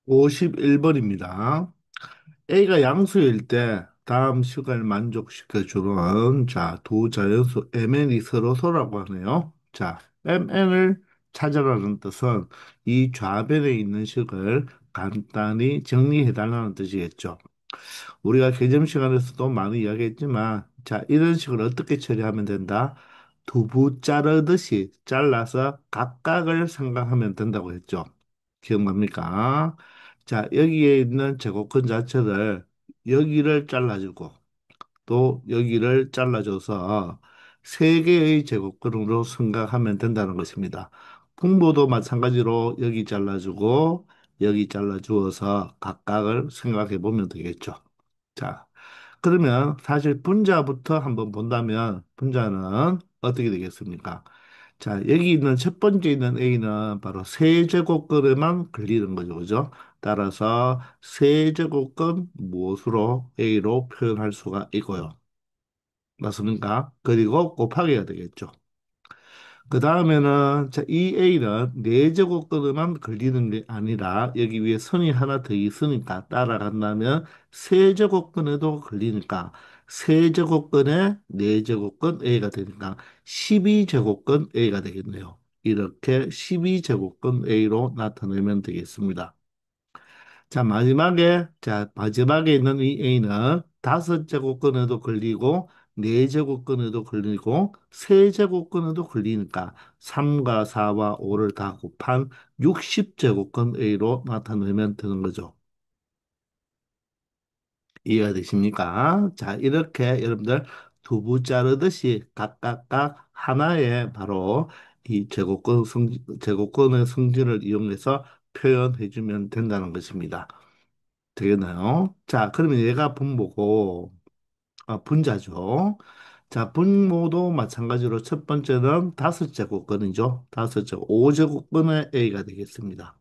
51번입니다. A가 양수일 때 다음 식을 만족시켜주는 두 자연수 MN이 서로서라고 하네요. MN을 찾으라는 뜻은 이 좌변에 있는 식을 간단히 정리해달라는 뜻이겠죠. 우리가 개점 시간에서도 많이 이야기했지만, 이런 식을 어떻게 처리하면 된다? 두부 자르듯이 잘라서 각각을 생각하면 된다고 했죠. 기억납니까? 여기에 있는 제곱근 자체를 여기를 잘라주고 또 여기를 잘라줘서 세 개의 제곱근으로 생각하면 된다는 것입니다. 분모도 마찬가지로 여기 잘라주고 여기 잘라주어서 각각을 생각해 보면 되겠죠. 자, 그러면 사실 분자부터 한번 본다면 분자는 어떻게 되겠습니까? 여기 있는 첫 번째 있는 A는 바로 세제곱근에만 걸리는 거죠. 그죠? 따라서 세제곱근 무엇으로 A로 표현할 수가 있고요. 맞습니까? 그리고 곱하기가 되겠죠. 그 다음에는 이 A는 네제곱근에만 걸리는 게 아니라 여기 위에 선이 하나 더 있으니까 따라간다면 세제곱근에도 걸리니까 세제곱근에 네제곱근 A가 되니까 12제곱근 A가 되겠네요. 이렇게 12제곱근 A로 나타내면 되겠습니다. 마지막에 있는 이 A는 다섯 제곱근에도 걸리고, 네 제곱근에도 걸리고, 세 제곱근에도 걸리니까 3과 4와 5를 다 곱한 60제곱근 A로 나타내면 되는 거죠. 이해가 되십니까? 이렇게 여러분들 두부 자르듯이 각각각 하나의 바로 이 제곱근의 성질을 이용해서 표현해 주면 된다는 것입니다. 되겠나요? 그러면 얘가 분모고, 분자죠. 분모도 마찬가지로 첫 번째는 다섯 제곱근이죠. 다섯 제곱, 5제곱근의 A가 되겠습니다.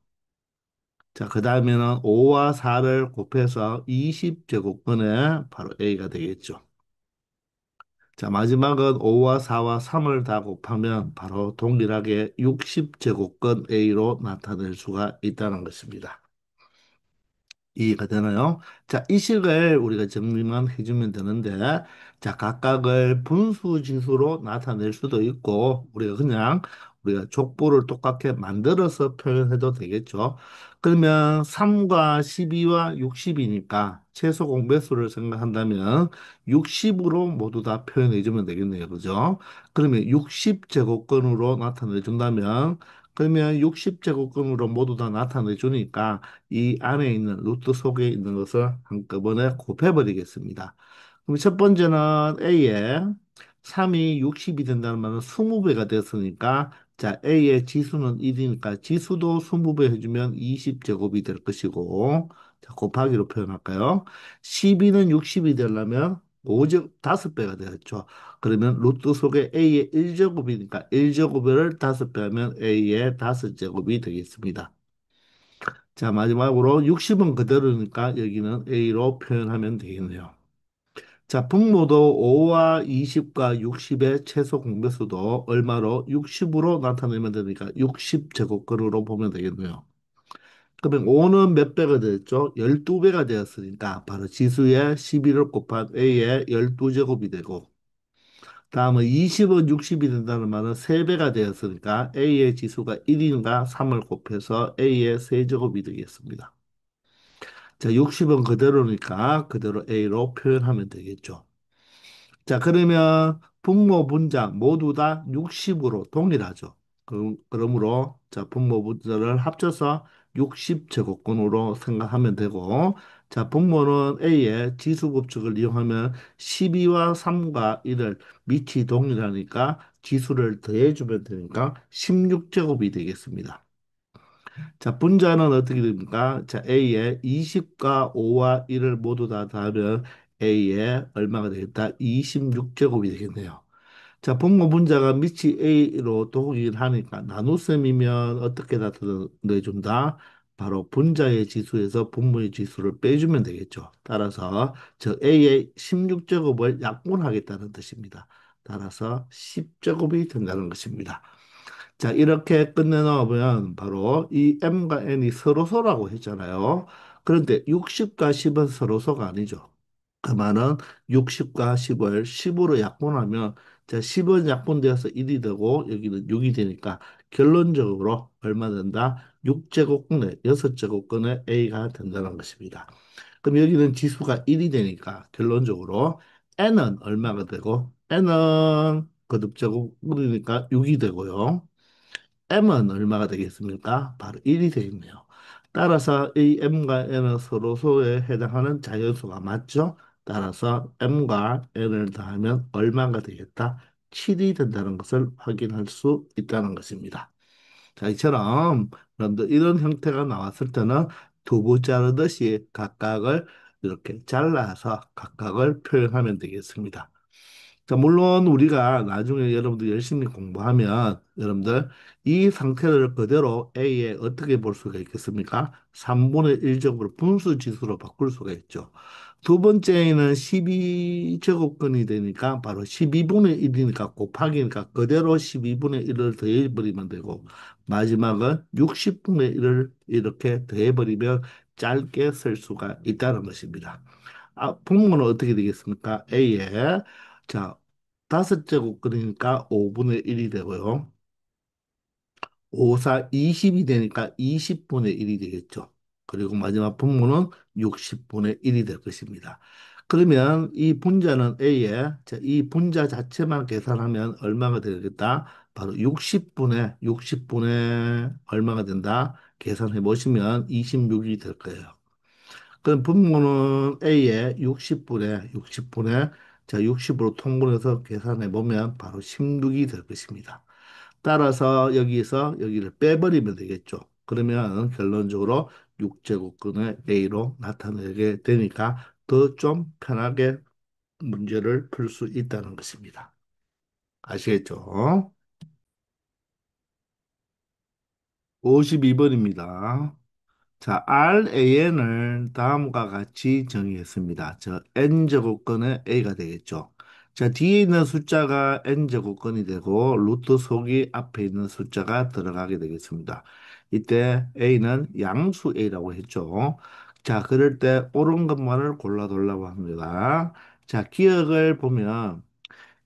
그 다음에는 5와 4를 곱해서 20제곱근의 바로 A가 되겠죠. 마지막은 5와 4와 3을 다 곱하면 바로 동일하게 60제곱근 A로 나타낼 수가 있다는 것입니다. 이해가 되나요? 이 식을 우리가 정리만 해주면 되는데, 각각을 분수지수로 나타낼 수도 있고, 우리가 족보를 똑같게 만들어서 표현해도 되겠죠. 그러면 3과 12와 60이니까 최소 공배수를 생각한다면 60으로 모두 다 표현해주면 되겠네요. 그죠? 그러면 60제곱근으로 나타내준다면, 그러면 60제곱근으로 모두 다 나타내주니까 이 안에 있는 루트 속에 있는 것을 한꺼번에 곱해버리겠습니다. 그럼 첫 번째는 A에 3이 60이 된다는 말은 20배가 됐으니까 A의 지수는 1이니까 지수도 20배 해주면 20제곱이 될 것이고 곱하기로 표현할까요? 12는 60이 되려면 5제곱, 5배가 되겠죠. 그러면 루트 속에 A의 1제곱이니까 1제곱을 5배 하면 A의 5제곱이 되겠습니다. 마지막으로 60은 그대로니까 여기는 A로 표현하면 되겠네요. 분모도 5와 20과 60의 최소 공배수도 얼마로 60으로 나타내면 되니까 60제곱근으로 보면 되겠네요. 그러면 5는 몇 배가 되었죠? 12배가 되었으니까 바로 지수의 12를 곱한 A의 12제곱이 되고 다음은 20은 60이 된다는 말은 3배가 되었으니까 A의 지수가 1인가 3을 곱해서 A의 세제곱이 되겠습니다. 60은 그대로니까 그대로 A로 표현하면 되겠죠. 그러면 분모 분자 모두 다 60으로 동일하죠. 그러므로 분모 분자를 합쳐서 60제곱근으로 생각하면 되고 분모는 A의 지수 법칙을 이용하면 12와 3과 1을 밑이 동일하니까 지수를 더해주면 되니까 16제곱이 되겠습니다. 분자는 어떻게 됩니까? A에 20과 5와 1을 모두 다 더하면 A에 얼마가 되겠다? 26제곱이 되겠네요. 분모 분자가 밑이 A로 동일하니까 나눗셈이면 어떻게 나타내준다? 바로 분자의 지수에서 분모의 지수를 빼주면 되겠죠. 따라서 A의 16제곱을 약분하겠다는 뜻입니다. 따라서 10제곱이 된다는 것입니다. 자, 이렇게 끝내놓으면 바로 이 m과 n이 서로서라고 했잖아요. 그런데 60과 10은 서로서가 아니죠. 그 말은 60과 10을 10으로 약분하면 자, 10은 약분되어서 1이 되고 여기는 6이 되니까 결론적으로 얼마 된다? 6제곱근의 6제곱근의 a가 된다는 것입니다. 그럼 여기는 지수가 1이 되니까 결론적으로 n은 얼마가 되고 n은 거듭제곱이니까 6이 되고요. m은 얼마가 되겠습니까? 바로 1이 되겠네요. 따라서 이 m과 n은 서로소에 해당하는 자연수가 맞죠? 따라서 m과 n을 더하면 얼마가 되겠다? 7이 된다는 것을 확인할 수 있다는 것입니다. 자, 이처럼 여러분들 이런 형태가 나왔을 때는 두부 자르듯이 각각을 이렇게 잘라서 각각을 표현하면 되겠습니다. 자, 물론 우리가 나중에 여러분들 열심히 공부하면 여러분들 이 상태를 그대로 A에 어떻게 볼 수가 있겠습니까? 3분의 1제곱으로 분수 지수로 바꿀 수가 있죠. 두 번째에는 12제곱근이 되니까 바로 12분의 1이니까 곱하기니까 그대로 12분의 1을 더해버리면 되고 마지막은 60분의 1을 이렇게 더해버리면 짧게 쓸 수가 있다는 것입니다. 분모는 어떻게 되겠습니까? A에 자, 5제곱 끓이니까 5분의 1이 되고요. 5, 4, 20이 되니까 20분의 1이 되겠죠. 그리고 마지막 분모는 60분의 1이 될 것입니다. 그러면 이 분자는 A에 자, 이 분자 자체만 계산하면 얼마가 되겠다? 바로 60분의 얼마가 된다? 계산해 보시면 26이 될 거예요. 그럼 분모는 A에 60분의 자 60으로 통분해서 계산해 보면 바로 16이 될 것입니다. 따라서 여기서 여기를 빼버리면 되겠죠. 그러면 결론적으로 6제곱근의 A로 나타내게 되니까 더 좀 편하게 문제를 풀 수 있다는 것입니다. 아시겠죠? 52번입니다. 자, RAN을 다음과 같이 정의했습니다. 저 n제곱근의 a가 되겠죠. 자, 뒤에 있는 숫자가 n제곱근이 되고 루트 속이 앞에 있는 숫자가 들어가게 되겠습니다. 이때 a는 양수 a라고 했죠. 자, 그럴 때 옳은 것만을 골라달라고 합니다. 자, 기억을 보면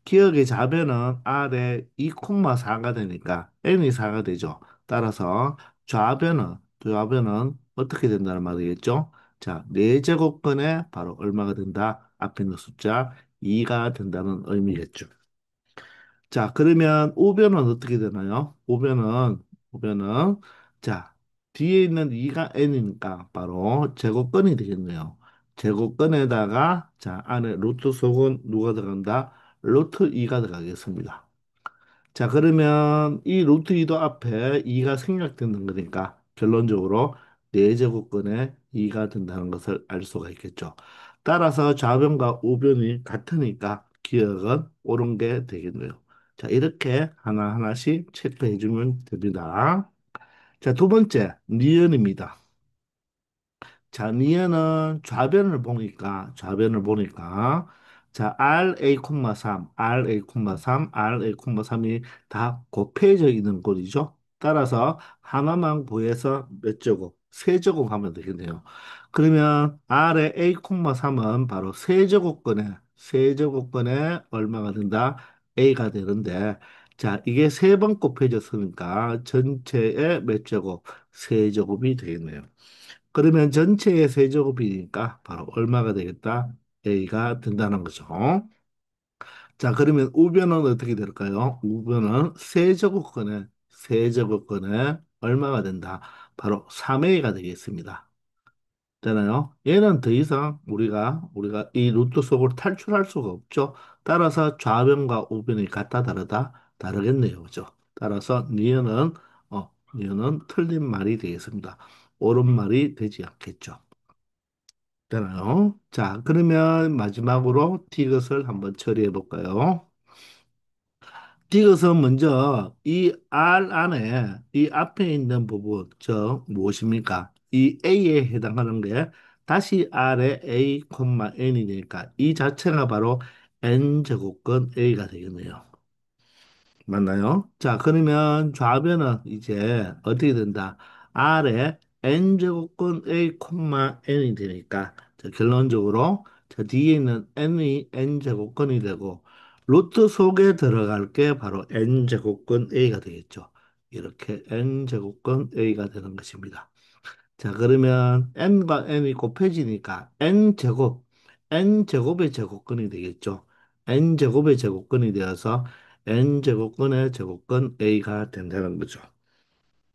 기억의 좌변은 R의 2,4가 되니까 N이 4가 되죠. 따라서 좌변은 어떻게 된다는 말이겠죠? 자, 4제곱근에 바로 얼마가 된다? 앞에 있는 숫자 2가 된다는 의미겠죠. 자, 그러면 우변은 어떻게 되나요? 우변은 자, 뒤에 있는 2가 n이니까 바로 제곱근이 되겠네요. 제곱근에다가 자, 안에 루트 속은 누가 들어간다? 루트 2가 들어가겠습니다. 자, 그러면 이 루트 2도 앞에 2가 생략되는 거니까 결론적으로 4제곱근에 2가 된다는 것을 알 수가 있겠죠. 따라서 좌변과 우변이 같으니까 기억은 옳은 게 되겠네요. 자, 이렇게 하나하나씩 체크해 주면 됩니다. 자, 두 번째, 니은입니다. 자, 니은은 좌변을 보니까 자, RA, 3, RA, 3, RA, 3이 다 곱해져 있는 꼴이죠. 따라서 하나만 구해서 몇 제곱? 세제곱 하면 되겠네요. 그러면 R의 A, 3은 바로 세제곱근에 얼마가 된다? A가 되는데 자, 이게 세 번 곱해졌으니까 전체의 몇 제곱? 세제곱이 되겠네요. 그러면 전체의 세제곱이니까 바로 얼마가 되겠다? A가 된다는 거죠. 자, 그러면 우변은 어떻게 될까요? 우변은 세제곱근에 얼마가 된다? 바로 3A가 되겠습니다. 되나요? 얘는 더 이상 우리가 이 루트 속을 탈출할 수가 없죠. 따라서 좌변과 우변이 같다 다르다 다르겠네요. 그죠? 따라서 니은은 틀린 말이 되겠습니다. 옳은 말이 되지 않겠죠. 되나요? 자, 그러면 마지막으로 디귿을 한번 처리해 볼까요? 디귿은 먼저 이 R 안에 이 앞에 있는 부분, 저 무엇입니까? 이 A에 해당하는 게 다시 R의 A, N이니까 이 자체가 바로 N제곱근 A가 되겠네요. 맞나요? 자, 그러면 좌변은 이제 어떻게 된다? R에 n제곱근 A, n이 되니까 자, 결론적으로 자, 뒤에 있는 n이 n제곱근이 되고 루트 속에 들어갈 게 바로 n제곱근 A가 되겠죠. 이렇게 n제곱근 A가 되는 것입니다. 자, 그러면 n과 n이 곱해지니까 n제곱의 제곱근이 되겠죠. n제곱의 제곱근이 되어서 n제곱근의 제곱근 A가 된다는 거죠.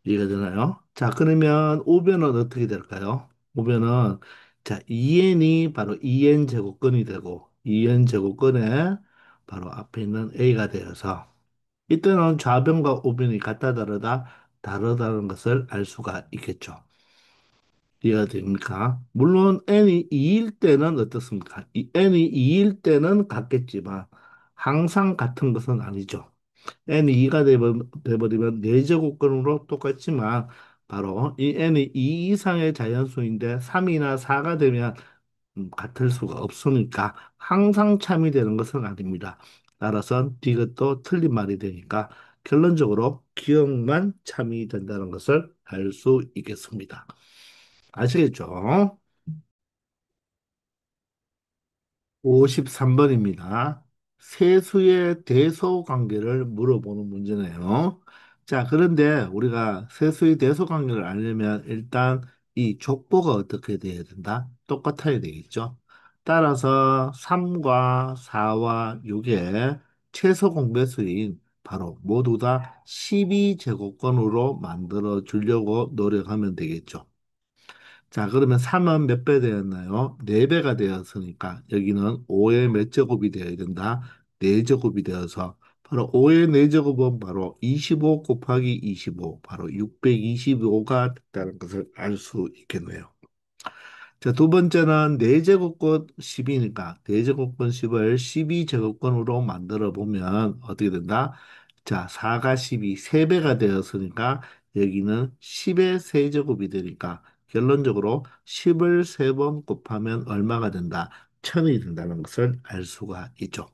이해가 되나요? 자, 그러면 우변은 어떻게 될까요? 우변은 자, 2n이 바로 2n 제곱근이 되고 2n 제곱근에 바로 앞에 있는 A가 되어서 이때는 좌변과 우변이 같다 다르다는 것을 알 수가 있겠죠. 이해가 됩니까? 물론 n이 2일 때는 어떻습니까? n이 2일 때는 같겠지만 항상 같은 것은 아니죠. n이 2가 돼버리면 4제곱근으로 똑같지만 바로 이 n이 2 이상의 자연수인데 3이나 4가 되면 같을 수가 없으니까 항상 참이 되는 것은 아닙니다. 따라서 이것도 틀린 말이 되니까 결론적으로 기억만 참이 된다는 것을 알 수 있겠습니다. 아시겠죠? 53번입니다. 세수의 대소 관계를 물어보는 문제네요. 자, 그런데 우리가 세수의 대소 관계를 알려면 일단 이 족보가 어떻게 돼야 된다? 똑같아야 되겠죠? 따라서 3과 4와 6의 최소 공배수인 바로 모두 다 12제곱건으로 만들어 주려고 노력하면 되겠죠. 자, 그러면 3은 몇 배 되었나요? 4배가 되었으니까 여기는 5의 몇 제곱이 되어야 된다? 4제곱이 되어서 바로 5의 4제곱은 바로 25 곱하기 25, 바로 625가 됐다는 것을 알 수 있겠네요. 자, 두 번째는 4제곱권 10이니까 4제곱권 10을 12제곱권으로 만들어 보면 어떻게 된다? 자, 4가 12, 3배가 되었으니까 여기는 10의 세제곱이 되니까 결론적으로 10을 3번 곱하면 얼마가 된다? 1000이 된다는 것을 알 수가 있죠.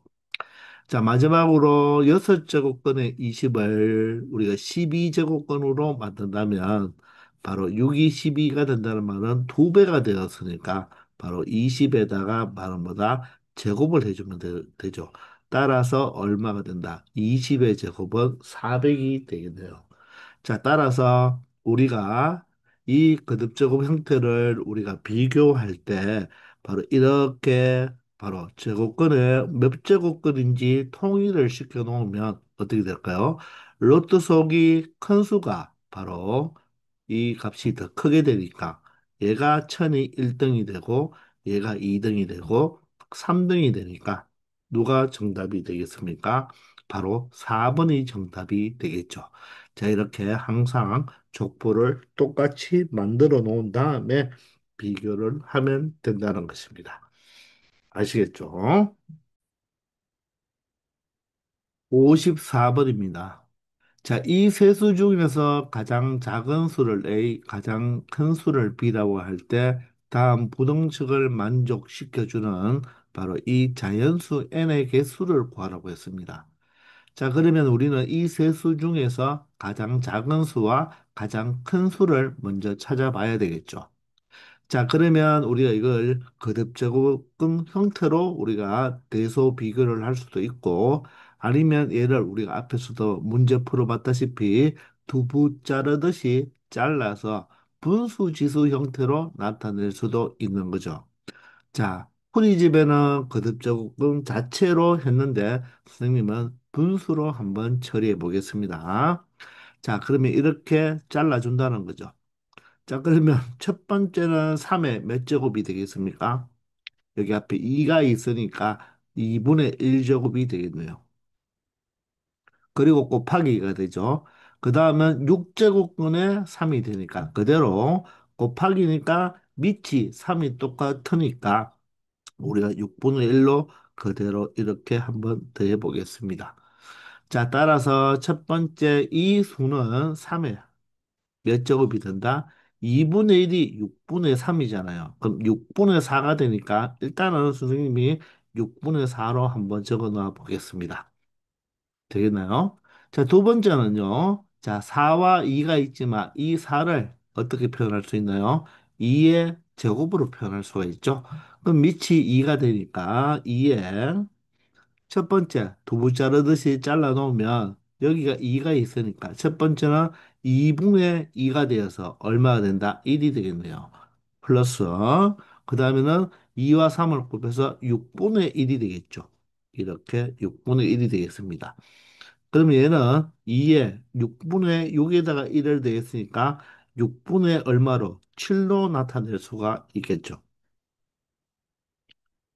자, 마지막으로 6제곱권의 20을 우리가 12제곱권으로 만든다면 바로 6이 12가 된다는 말은 2배가 되었으니까 바로 20에다가 바로 뭐다? 제곱을 해주면 되죠. 따라서 얼마가 된다? 20의 제곱은 400이 되겠네요. 자, 따라서 우리가 이 거듭제곱 형태를 우리가 비교할 때 바로 이렇게 바로 제곱근에 몇 제곱근인지 통일을 시켜 놓으면 어떻게 될까요? 로또 속이 큰 수가 바로 이 값이 더 크게 되니까 얘가 천이 1등이 되고 얘가 2등이 되고 3등이 되니까 누가 정답이 되겠습니까? 바로 4번이 정답이 되겠죠. 자, 이렇게 항상 족보를 똑같이 만들어 놓은 다음에 비교를 하면 된다는 것입니다. 아시겠죠? 54번입니다. 자, 이 세수 중에서 가장 작은 수를 A, 가장 큰 수를 B라고 할 때 다음 부등식을 만족시켜주는 바로 이 자연수 n의 개수를 구하라고 했습니다. 자, 그러면 우리는 이 세수 중에서 가장 작은 수와 가장 큰 수를 먼저 찾아봐야 되겠죠. 자, 그러면 우리가 이걸 거듭제곱근 형태로 우리가 대소 비교를 할 수도 있고, 아니면 얘를 우리가 앞에서도 문제 풀어봤다시피 두부 자르듯이 잘라서 분수지수 형태로 나타낼 수도 있는 거죠. 자, 풀이집에는 거듭제곱근 자체로 했는데, 선생님은 분수로 한번 처리해 보겠습니다. 자, 그러면 이렇게 잘라준다는 거죠. 자, 그러면 첫 번째는 3의 몇 제곱이 되겠습니까? 여기 앞에 2가 있으니까 2분의 1제곱이 되겠네요. 그리고 곱하기가 되죠. 그 다음은 6제곱분의 3이 되니까 그대로 곱하기니까 밑이 3이 똑같으니까 우리가 6분의 1로 그대로 이렇게 한번 더해 보겠습니다. 자, 따라서 첫 번째 이 수는 3에 몇 제곱이 된다? 2분의 1이 6분의 3이잖아요. 그럼 6분의 4가 되니까 일단은 선생님이 6분의 4로 한번 적어 놓아 보겠습니다. 되겠나요? 자, 두 번째는요. 자, 4와 2가 있지만 이 4를 어떻게 표현할 수 있나요? 2의 제곱으로 표현할 수가 있죠. 그럼 밑이 2가 되니까 2의 첫 번째 두부 자르듯이 잘라 놓으면 여기가 2가 있으니까 첫 번째는 2분의 2가 되어서 얼마가 된다? 1이 되겠네요. 플러스 그 다음에는 2와 3을 곱해서 6분의 1이 되겠죠. 이렇게 6분의 1이 되겠습니다. 그러면 얘는 2에 6분의 6에다가 1을 더했으니까 6분의 얼마로 7로 나타낼 수가 있겠죠.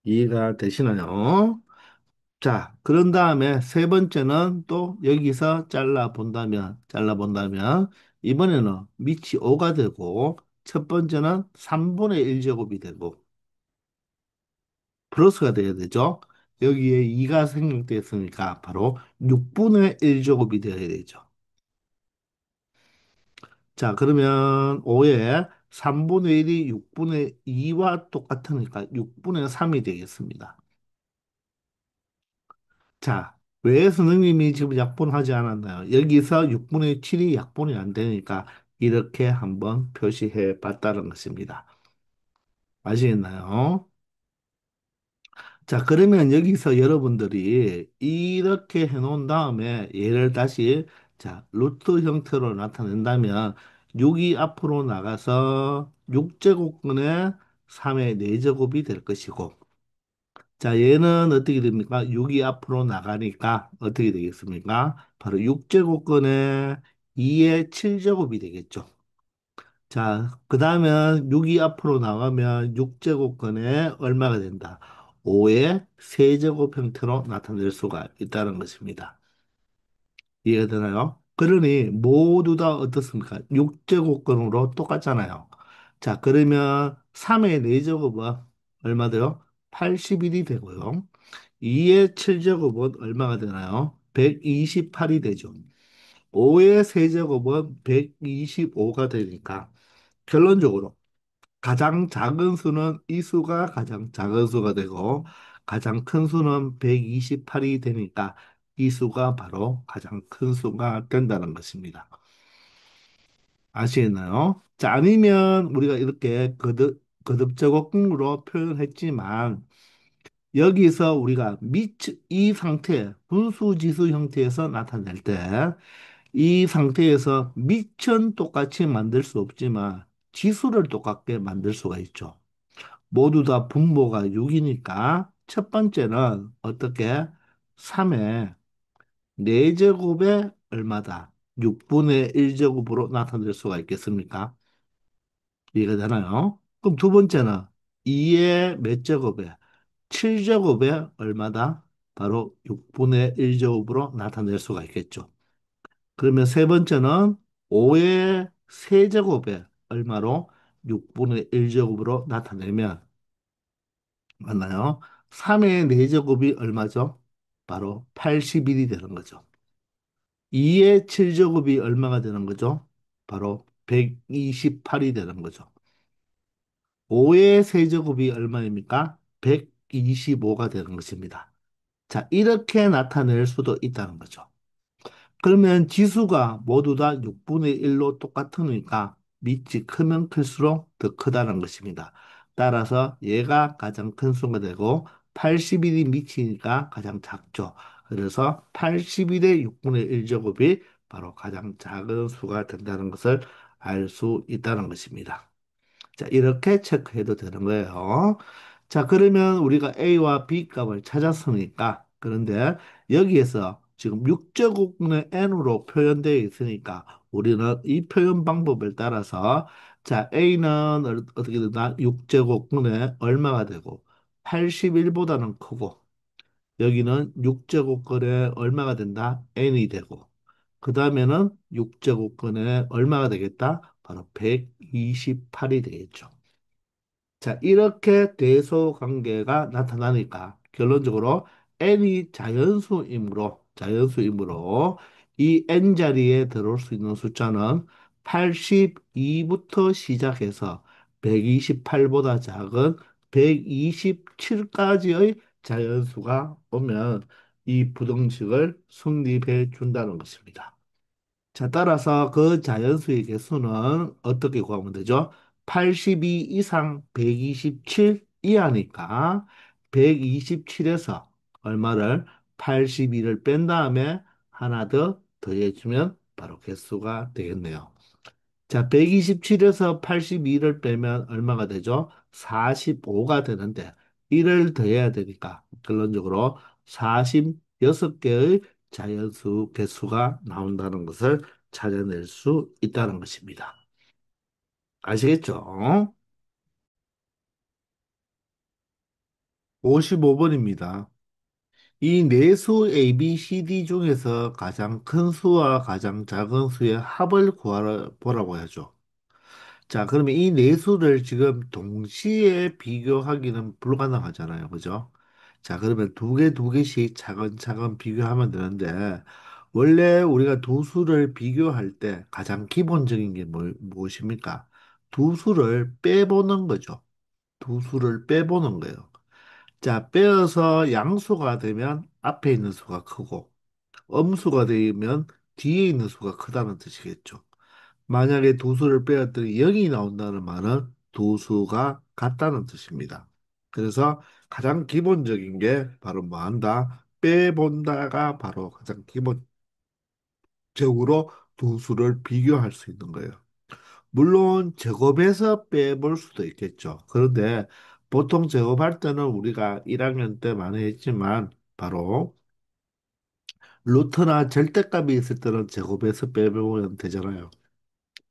이해가 되시나요? 자, 그런 다음에 세 번째는 또 여기서 잘라 본다면 이번에는 밑이 5가 되고 첫 번째는 3분의 1제곱이 되고 플러스가 돼야 되죠. 여기에 2가 생략되었으니까 바로 6분의 1제곱이 되어야 되죠. 자, 그러면 5에 3분의 1이 6분의 2와 똑같으니까 6분의 3이 되겠습니다. 자, 왜 선생님이 지금 약분하지 않았나요? 여기서 6분의 7이 약분이 안 되니까 이렇게 한번 표시해 봤다는 것입니다. 아시겠나요? 자, 그러면 여기서 여러분들이 이렇게 해놓은 다음에 얘를 다시 자, 루트 형태로 나타낸다면 6이 앞으로 나가서 6제곱근의 3의 4제곱이 될 것이고 자, 얘는 어떻게 됩니까? 6이 앞으로 나가니까 어떻게 되겠습니까? 바로 6제곱근의 2의 7제곱이 되겠죠. 자, 그 다음에 6이 앞으로 나가면 6제곱근에 얼마가 된다? 5의 세제곱 형태로 나타낼 수가 있다는 것입니다. 이해가 되나요? 그러니 모두 다 어떻습니까? 6제곱근으로 똑같잖아요. 자, 그러면 3의 4제곱은 얼마 돼요? 81이 되고요. 2의 7제곱은 얼마가 되나요? 128이 되죠. 5의 세제곱은 125가 되니까 결론적으로 가장 작은 수는 이 수가 가장 작은 수가 되고 가장 큰 수는 128이 되니까 이 수가 바로 가장 큰 수가 된다는 것입니다. 아시겠나요? 자, 아니면 우리가 이렇게 거듭제곱근으로 표현했지만 여기서 우리가 이 상태, 분수지수 형태에서 나타낼 때 이 상태에서 밑은 똑같이 만들 수 없지만 지수를 똑같게 만들 수가 있죠. 모두 다 분모가 6이니까 첫 번째는 어떻게 3의 4제곱에 얼마다? 6분의 1제곱으로 나타낼 수가 있겠습니까? 이해가 되나요? 그럼 두 번째는 2의 몇 제곱에 7제곱에 얼마다? 바로 6분의 1제곱으로 나타낼 수가 있겠죠. 그러면 세 번째는 5의 세제곱에 얼마로? 6분의 1제곱으로 나타내면 맞나요? 3의 4제곱이 얼마죠? 바로 81이 되는 거죠. 2의 7제곱이 얼마가 되는 거죠? 바로 128이 되는 거죠. 5의 세제곱이 얼마입니까? 125가 되는 것입니다. 자, 이렇게 나타낼 수도 있다는 거죠. 그러면 지수가 모두 다 6분의 1로 똑같으니까 밑이 크면 클수록 더 크다는 것입니다. 따라서 얘가 가장 큰 수가 되고 81이 밑이니까 가장 작죠. 그래서 81의 6분의 1제곱이 바로 가장 작은 수가 된다는 것을 알 수 있다는 것입니다. 자, 이렇게 체크해도 되는 거예요. 자, 그러면 우리가 A와 B 값을 찾았으니까, 그런데 여기에서 지금 6제곱분의 n으로 표현되어 있으니까 우리는 이 표현 방법을 따라서 자, A는 어떻게 되나? 6제곱분의 얼마가 되고 81보다는 크고 여기는 6제곱근에 얼마가 된다? n이 되고 그 다음에는 6제곱근에 얼마가 되겠다? 바로 128이 되겠죠. 자, 이렇게 대소 관계가 나타나니까 결론적으로 n이 자연수이므로 이 n 자리에 들어올 수 있는 숫자는 82부터 시작해서 128보다 작은 127까지의 자연수가 오면 이 부등식을 성립해 준다는 것입니다. 자, 따라서 그 자연수의 개수는 어떻게 구하면 되죠? 82 이상 127 이하니까 127에서 얼마를 82를 뺀 다음에 하나 더 더해주면 바로 개수가 되겠네요. 자, 127에서 82를 빼면 얼마가 되죠? 45가 되는데 1을 더해야 되니까 결론적으로 46개의 자연수 개수가 나온다는 것을 찾아낼 수 있다는 것입니다. 아시겠죠? 55번입니다. 이 내수 A, B, C, D 중에서 가장 큰 수와 가장 작은 수의 합을 구하라 보라고 하죠. 자, 그러면 이 내수를 지금 동시에 비교하기는 불가능하잖아요. 그죠? 자, 그러면 두 개씩 차근차근 비교하면 되는데, 원래 우리가 두 수를 비교할 때 가장 기본적인 게 무엇입니까? 두 수를 빼보는 거죠. 두 수를 빼보는 거예요. 자, 빼어서 양수가 되면 앞에 있는 수가 크고, 음수가 되면 뒤에 있는 수가 크다는 뜻이겠죠. 만약에 두 수를 빼었더니 0이 나온다는 말은 두 수가 같다는 뜻입니다. 그래서 가장 기본적인 게 바로 뭐 한다? 빼본다가 바로 가장 기본적으로 두 수를 비교할 수 있는 거예요. 물론 제곱해서 빼볼 수도 있겠죠. 그런데 보통 제곱할 때는 우리가 1학년 때 많이 했지만 바로 루트나 절대값이 있을 때는 제곱해서 빼보면 되잖아요.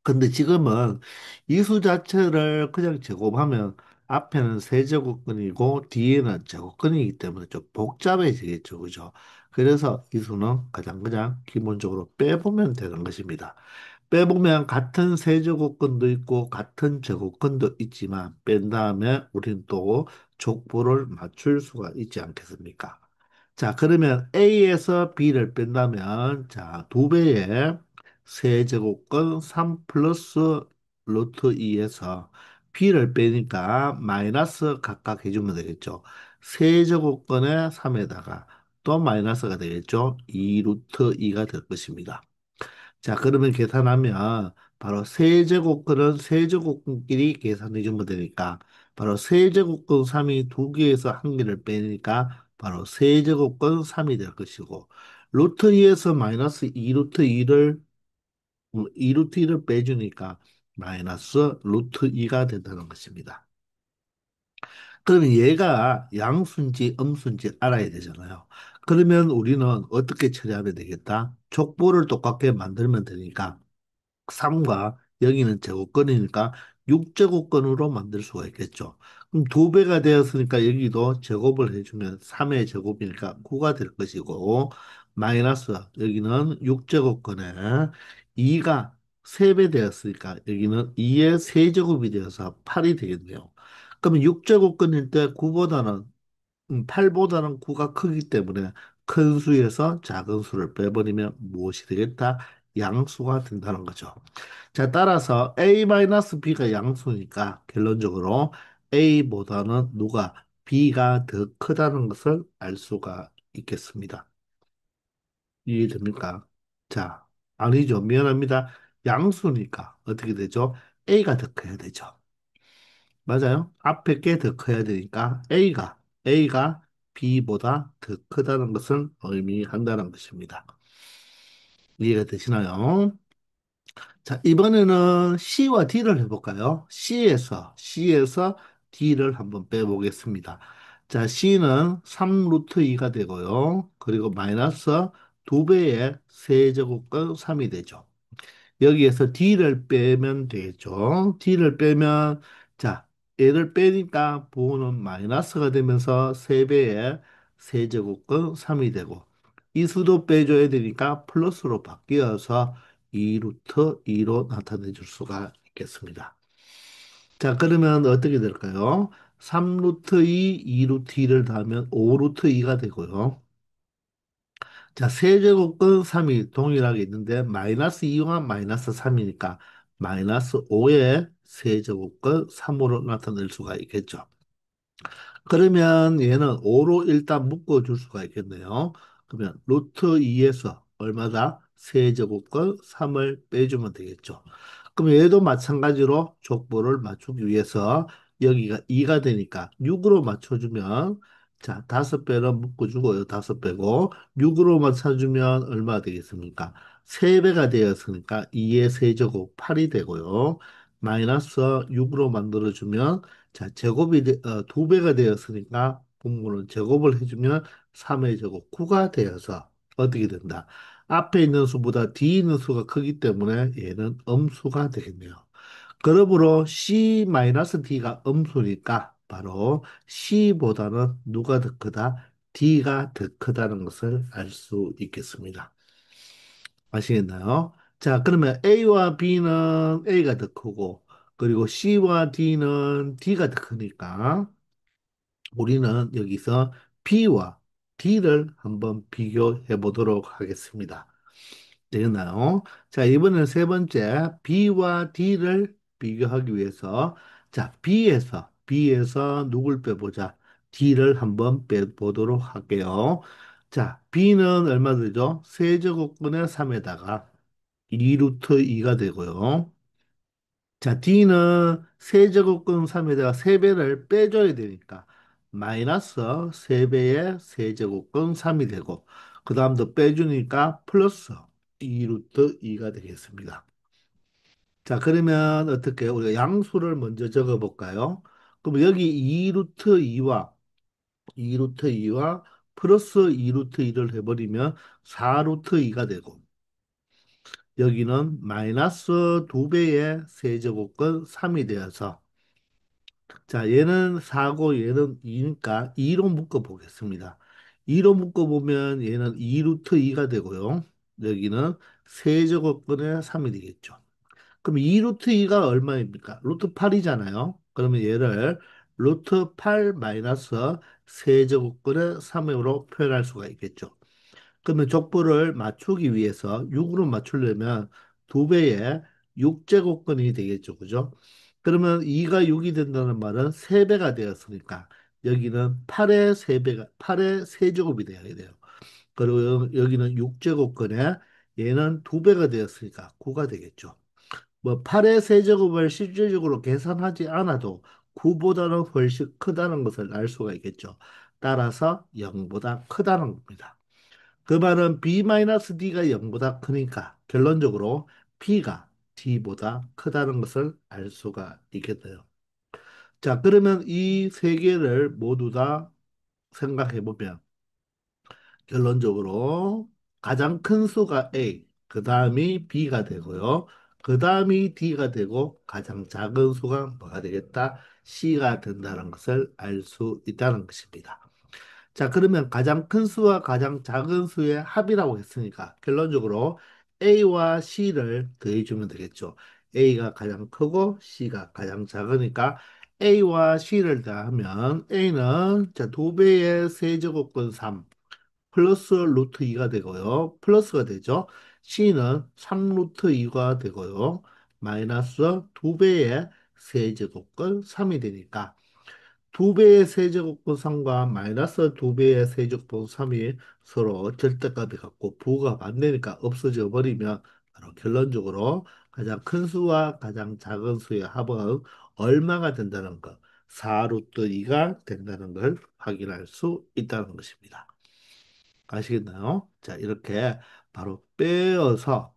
근데 지금은 이수 자체를 그냥 제곱하면 앞에는 세제곱근이고 뒤에는 제곱근이기 때문에 좀 복잡해지겠죠. 그죠? 그래서 이수는 가장 그냥 기본적으로 빼보면 되는 것입니다. 빼보면 같은 세제곱근도 있고 같은 제곱근도 있지만 뺀 다음에 우리는 또 족보를 맞출 수가 있지 않겠습니까? 자, 그러면 A에서 B를 뺀다면 자, 두 배의 세제곱권 3 플러스 루트 2에서 B를 빼니까 마이너스 각각 해주면 되겠죠. 세제곱권의 3에다가 또 마이너스가 되겠죠. 2 루트 2가 될 것입니다. 자, 그러면 계산하면 바로 세제곱권은 세제곱권끼리 계산해 주면 되니까 바로 세제곱권 3이 두 개에서 한 개를 빼니까 바로 세제곱권 3이 될 것이고 루트 2에서 마이너스 2 루트 2를 2 루트 2를 빼주니까 마이너스 루트 2가 된다는 것입니다. 그러면 얘가 양수인지 음수인지 알아야 되잖아요. 그러면 우리는 어떻게 처리하면 되겠다? 족보를 똑같게 만들면 되니까 3과 여기는 제곱권이니까 6제곱권으로 만들 수가 있겠죠. 그럼 두 배가 되었으니까 여기도 제곱을 해주면 3의 제곱이니까 9가 될 것이고 마이너스 여기는 6제곱권에 2가 3배 되었으니까 여기는 2의 세제곱이 되어서 8이 되겠네요. 그러면 6제곱권일 때 9보다는 8보다는 9가 크기 때문에 큰 수에서 작은 수를 빼버리면 무엇이 되겠다? 양수가 된다는 거죠. 자, 따라서 A-B가 양수니까 결론적으로 A보다는 누가 B가 더 크다는 것을 알 수가 있겠습니다. 이해됩니까? 자, 아니죠. 미안합니다. 양수니까 어떻게 되죠? A가 더 커야 되죠. 맞아요. 앞에 게 더 커야 되니까 A가 B보다 더 크다는 것을 의미한다는 것입니다. 이해가 되시나요? 자, 이번에는 C와 D를 해볼까요? C에서 D를 한번 빼보겠습니다. 자, C는 3 루트 2가 되고요. 그리고 마이너스 두 배의 세제곱권 3이 되죠. 여기에서 D를 빼면 되겠죠. D를 빼면, 자, 얘를 빼니까 부호는 마이너스가 되면서 3배의 세제곱권 3이 되고, 이 수도 빼줘야 되니까 플러스로 바뀌어서 2 루트 2로 나타내 줄 수가 있겠습니다. 자, 그러면 어떻게 될까요? 3 루트 2, 2 루트 2를 더하면 5 루트 2가 되고요. 자, 세제곱권 3이 동일하게 있는데 마이너스 2와 마이너스 3이니까 마이너스 5의 세제곱권 3으로 나타낼 수가 있겠죠. 그러면 얘는 5로 일단 묶어줄 수가 있겠네요. 그러면 루트 2에서 얼마다? 세제곱권 3을 빼주면 되겠죠. 그럼 얘도 마찬가지로 족보를 맞추기 위해서 여기가 2가 되니까 6으로 맞춰주면 자, 5배는 묶어주고요. 5배고 6으로 맞춰주면 얼마 되겠습니까? 3배가 되었으니까 2의 세제곱 8이 되고요. 마이너스 6으로 만들어주면 자, 제곱이 2배가 되었으니까 분모는 제곱을 해주면 3의 제곱 9가 되어서 어떻게 된다? 앞에 있는 수보다 뒤에 있는 수가 크기 때문에 얘는 음수가 되겠네요. 그러므로 C-D가 음수니까 바로 C보다는 누가 더 크다? D가 더 크다는 것을 알 수 있겠습니다. 아시겠나요? 자, 그러면 A와 B는 A가 더 크고, 그리고 C와 D는 D가 더 크니까, 우리는 여기서 B와 D를 한번 비교해 보도록 하겠습니다. 되겠나요? 자, 이번엔 세 번째, B와 D를 비교하기 위해서, 자, B에서 누굴 빼보자. D를 한번 빼보도록 할게요. 자, B는 얼마 되죠? 세제곱근의 3에다가 2루트 2가 되고요. 자, D는 세제곱근 3에다가 3배를 빼줘야 되니까 마이너스 3배의 세제곱근 3이 되고 그 다음도 빼주니까 플러스 2루트 2가 되겠습니다. 자, 그러면 어떻게 우리가 양수를 먼저 적어 볼까요? 그럼 여기 2루트 2와 플러스 2루트 2를 해버리면 4루트 2가 되고 여기는 마이너스 2배의 세제곱근 3이 되어서 자, 얘는 4고 얘는 2니까 2로 묶어 보겠습니다. 2로 묶어 보면 얘는 2루트 2가 되고요. 여기는 세제곱근의 3이 되겠죠. 그럼 2루트 2가 얼마입니까? 루트 8이잖아요. 그러면 얘를 루트 8 마이너스 세제곱근의 3으로 표현할 수가 있겠죠. 그러면 족보를 맞추기 위해서 6으로 맞추려면 2배의 6제곱근이 되겠죠. 그죠? 그러면 2가 6이 된다는 말은 3배가 되었으니까 여기는 8의 3배가 8의 세제곱이 되어야 돼요. 그리고 여기는 6제곱근에 얘는 2배가 되었으니까 9가 되겠죠. 뭐 8의 세제곱을 실질적으로 계산하지 않아도 9보다는 훨씬 크다는 것을 알 수가 있겠죠. 따라서 0보다 크다는 겁니다. 그 말은 B-D가 0보다 크니까 결론적으로 B가 D보다 크다는 것을 알 수가 있겠네요. 자, 그러면 이 세 개를 모두 다 생각해 보면 결론적으로 가장 큰 수가 A, 그 다음이 B가 되고요. 그 다음이 D가 되고 가장 작은 수가 뭐가 되겠다? C가 된다는 것을 알 수 있다는 것입니다. 자, 그러면 가장 큰 수와 가장 작은 수의 합이라고 했으니까 결론적으로 A와 C를 더해주면 되겠죠. A가 가장 크고 C가 가장 작으니까 A와 C를 더하면 A는 자, 2배의 세제곱근 3 플러스 루트 2가 되고요. 플러스가 되죠. C는 3루트 2가 되고요. 마이너스 2배의 세제곱근 3이 되니까 2배의 세제곱분 3과 마이너스 2배의 세제곱분 3이 서로 절대값이 같고 부호가 반대니까 없어져 버리면 바로 결론적으로 가장 큰 수와 가장 작은 수의 합은 얼마가 된다는 것, 4루트 2가 된다는 걸 확인할 수 있다는 것입니다. 아시겠나요? 자, 이렇게 바로 빼어서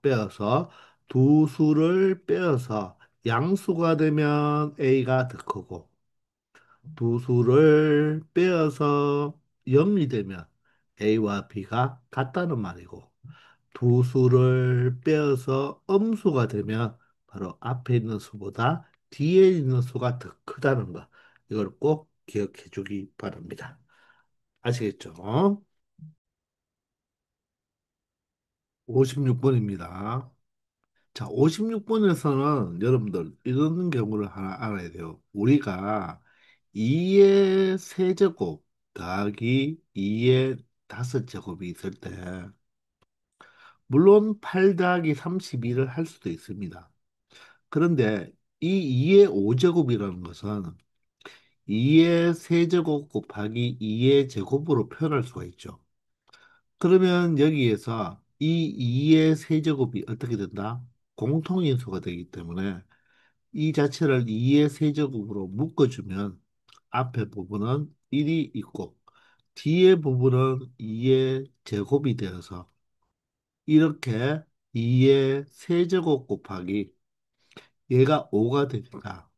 두 수를 빼어서 양수가 되면 A가 더 크고 두 수를 빼어서 0이 되면 A와 B가 같다는 말이고 두 수를 빼어서 음수가 되면 바로 앞에 있는 수보다 뒤에 있는 수가 더 크다는 거. 이걸 꼭 기억해 주기 바랍니다. 아시겠죠? 56번입니다. 자, 56번에서는 여러분들 이런 경우를 하나 알아야 돼요. 우리가 2의 세제곱 더하기 2의 5제곱이 있을 때 물론 8 더하기 32를 할 수도 있습니다. 그런데 이 2의 5제곱이라는 것은 2의 세제곱 곱하기 2의 제곱으로 표현할 수가 있죠. 그러면 여기에서 이 2의 세제곱이 어떻게 된다? 공통인수가 되기 때문에 이 자체를 2의 세제곱으로 묶어주면 앞에 부분은 1이 있고 뒤에 부분은 2의 제곱이 되어서 이렇게 2의 세제곱 곱하기 얘가 5가 되니까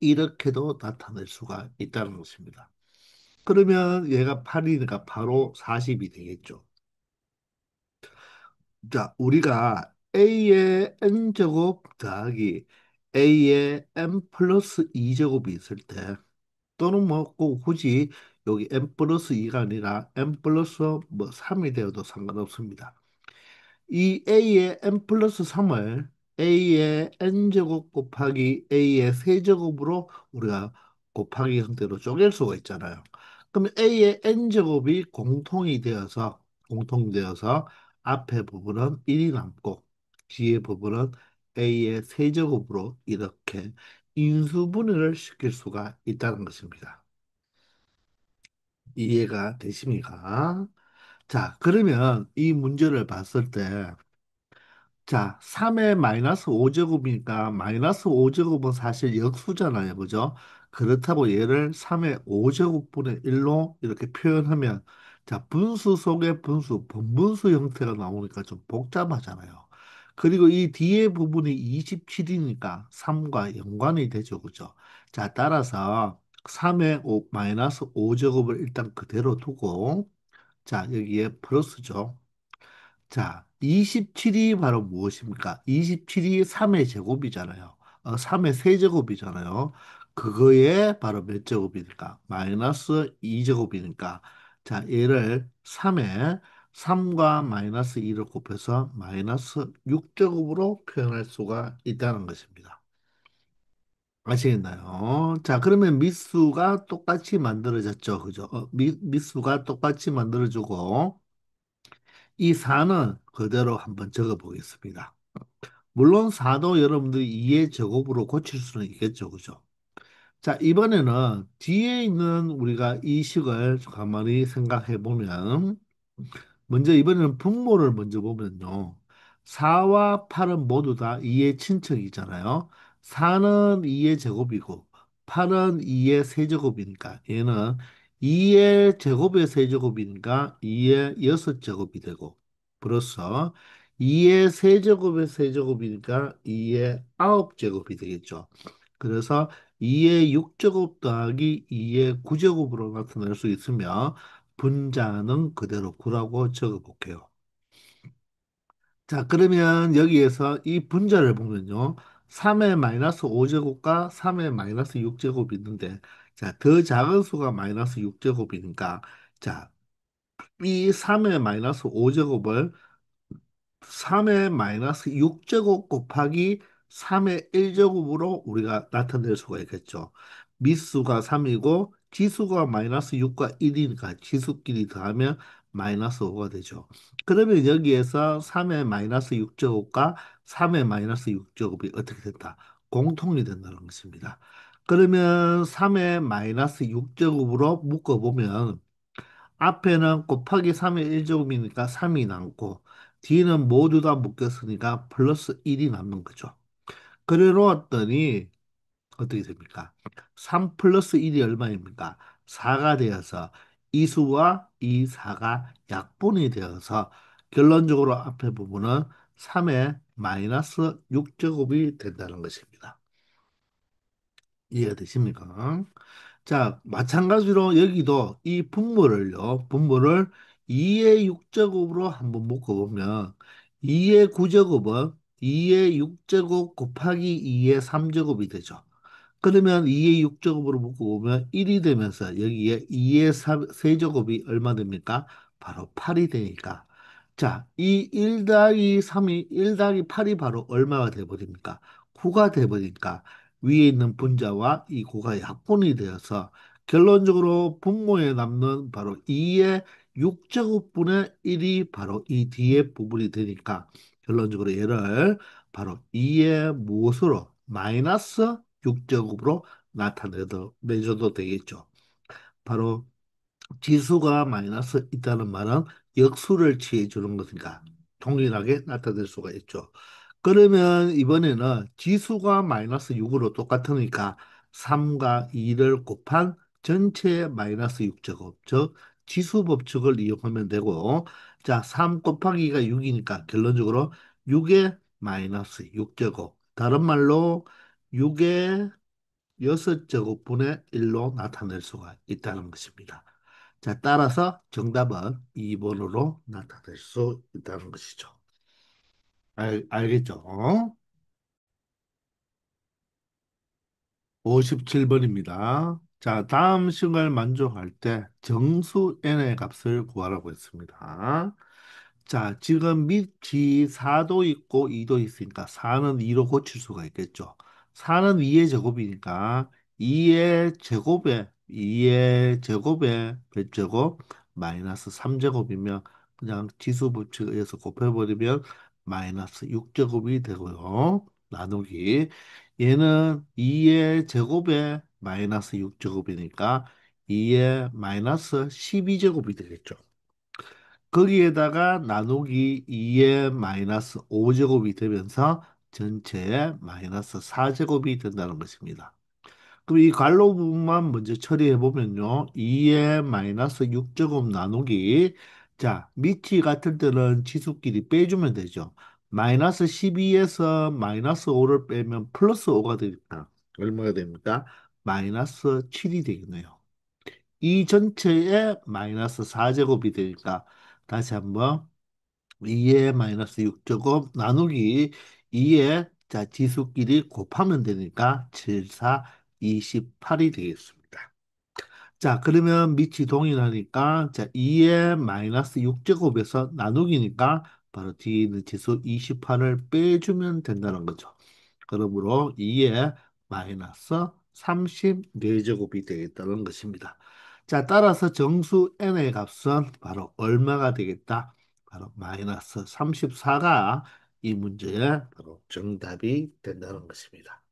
이렇게도 나타낼 수가 있다는 것입니다. 그러면 얘가 8이니까 바로 40이 되겠죠. 자, 우리가 a의 n제곱 더하기 a의 n 플러스 2제곱이 있을 때 또는 뭐 꼭 굳이 여기 n 플러스 2가 아니라 n 플러스 뭐 3이 되어도 상관없습니다. 이 a의 n 플러스 3을 a의 n제곱 곱하기 a의 세제곱으로 우리가 곱하기 형태로 쪼갤 수가 있잖아요. 그러면 a의 n제곱이 공통되어서 앞에 부분은 1이 남고 뒤에 부분은 a의 세제곱으로 이렇게 인수분해를 시킬 수가 있다는 것입니다. 이해가 되십니까? 자, 그러면 이 문제를 봤을 때 자, 3의 마이너스 5제곱이니까 마이너스 5제곱은 사실 역수잖아요. 그죠? 그렇다고 얘를 3의 5제곱분의 1로 이렇게 표현하면 자, 분수 속의 분수, 번분수 형태가 나오니까 좀 복잡하잖아요. 그리고 이 뒤에 부분이 27이니까 3과 연관이 되죠. 그죠? 자, 따라서 3의 마이너스 5제곱을 일단 그대로 두고 자, 여기에 플러스죠. 자, 27이 바로 무엇입니까? 27이 3의 제곱이잖아요. 3의 세제곱이잖아요. 그거에 바로 몇 제곱이니까? 마이너스 2제곱이니까. 자, 얘를 3과 마이너스 2를 곱해서 마이너스 6제곱으로 표현할 수가 있다는 것입니다. 아시겠나요? 자, 그러면 미수가 똑같이 만들어졌죠. 그죠? 미수가 똑같이 만들어지고, 이 4는 그대로 한번 적어 보겠습니다. 물론 4도 여러분들이 2의 제곱으로 고칠 수는 있겠죠. 그죠? 자, 이번에는 뒤에 있는 우리가 이 식을 가만히 생각해 보면 먼저 이번에는 분모를 먼저 보면요. 4와 8은 모두 다 2의 친척이잖아요. 4는 2의 제곱이고 8은 2의 세제곱이니까 얘는 2의 제곱의 세제곱이니까 2의 여섯 제곱이 되고 플러스 2의 세제곱의 세제곱이니까 2의 아홉 제곱이 되겠죠. 그래서 2의 6제곱 더하기 2의 9제곱으로 나타낼 수 있으며 분자는 그대로 9라고 적어 볼게요. 자, 그러면 여기에서 이 분자를 보면요. 3의 마이너스 5제곱과 3의 마이너스 6제곱이 있는데, 자, 더 작은 수가 마이너스 6제곱이니까, 자, 이 3의 마이너스 5제곱을 3의 마이너스 6제곱 곱하기 3의 1제곱으로 우리가 나타낼 수가 있겠죠. 미수가 3이고 지수가 마이너스 6과 1이니까 지수끼리 더하면 마이너스 5가 되죠. 그러면 여기에서 3의 마이너스 6제곱과 3의 마이너스 6제곱이 어떻게 된다? 공통이 된다는 것입니다. 그러면 3의 마이너스 6제곱으로 묶어보면 앞에는 곱하기 3의 1제곱이니까 3이 남고 뒤는 모두 다 묶였으니까 플러스 1이 남는 거죠. 그래 놓았더니 어떻게 됩니까? 3 플러스 1이 얼마입니까? 4가 되어서 이 수와 이 4가 약분이 되어서 결론적으로 앞에 부분은 3의 마이너스 6제곱이 된다는 것입니다. 이해가 되십니까? 자, 마찬가지로 여기도 이 분모를 2의 6제곱으로 한번 묶어보면 2의 9제곱은 2의 6제곱 곱하기 2의 3제곱이 되죠. 그러면 2의 6제곱으로 묶어보면 1이 되면서 여기에 2의 세제곱이 얼마 됩니까? 바로 8이 되니까. 자, 이 1 더하기 3이 1 더하기 8이 바로 얼마가 돼버립니까? 9가 돼버리니까 위에 있는 분자와 이 9가 약분이 되어서 결론적으로 분모에 남는 바로 2의 6제곱분의 1이 바로 이 뒤에 부분이 되니까 결론적으로 얘를 바로 2의 무엇으로 마이너스 6제곱으로 내줘도 되겠죠. 바로 지수가 마이너스 있다는 말은 역수를 취해 주는 것이니까 동일하게 나타낼 수가 있죠. 그러면 이번에는 지수가 마이너스 6으로 똑같으니까 3과 2를 곱한 전체 마이너스 6제곱, 즉 지수 법칙을 이용하면 되고, 자, 3 곱하기가 6이니까 결론적으로 6의 마이너스 6제곱, 다른 말로 6의 6제곱분의 1로 나타낼 수가 있다는 것입니다. 자, 따라서 정답은 2번으로 나타낼 수 있다는 것이죠. 알겠죠? 57번입니다. 자, 다음 식을 만족할 때 정수 n의 값을 구하라고 했습니다. 자, 지금 밑이 4도 있고 2도 있으니까 4는 2로 고칠 수가 있겠죠. 4는 2의 제곱이니까 2의 제곱에 몇 제곱? 마이너스 3제곱이면 그냥 지수 법칙에 의해서 곱해버리면 마이너스 6제곱이 되고요. 나누기. 얘는 2의 제곱에 마이너스 6제곱이니까 2의 마이너스 12제곱이 되겠죠. 거기에다가 나누기 2의 마이너스 5제곱이 되면서 전체의 마이너스 4제곱이 된다는 것입니다. 그럼 이 괄호 부분만 먼저 처리해 보면요. 2의 마이너스 6제곱 나누기, 자, 밑이 같을 때는 지수끼리 빼주면 되죠. 마이너스 12에서 마이너스 5를 빼면 플러스 5가 되니까 얼마가 됩니까? 마이너스 7이 되겠네요. 이 전체에 마이너스 4제곱이 되니까 다시 한번 2의 마이너스 6제곱 나누기 2의, 자, 지수끼리 곱하면 되니까 7, 4, 28이 되겠습니다. 자, 그러면 밑이 동일하니까, 자, 2의 마이너스 6제곱에서 나누기니까 바로 뒤에 있는 지수 28을 빼주면 된다는 거죠. 그러므로 2의 마이너스 34제곱이 되겠다는 것입니다. 자, 따라서 정수 n의 값은 바로 얼마가 되겠다? 바로 마이너스 34가 이 문제의 바로 정답이 된다는 것입니다.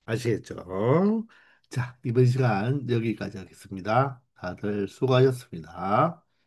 아시겠죠? 자, 이번 시간 여기까지 하겠습니다. 다들 수고하셨습니다.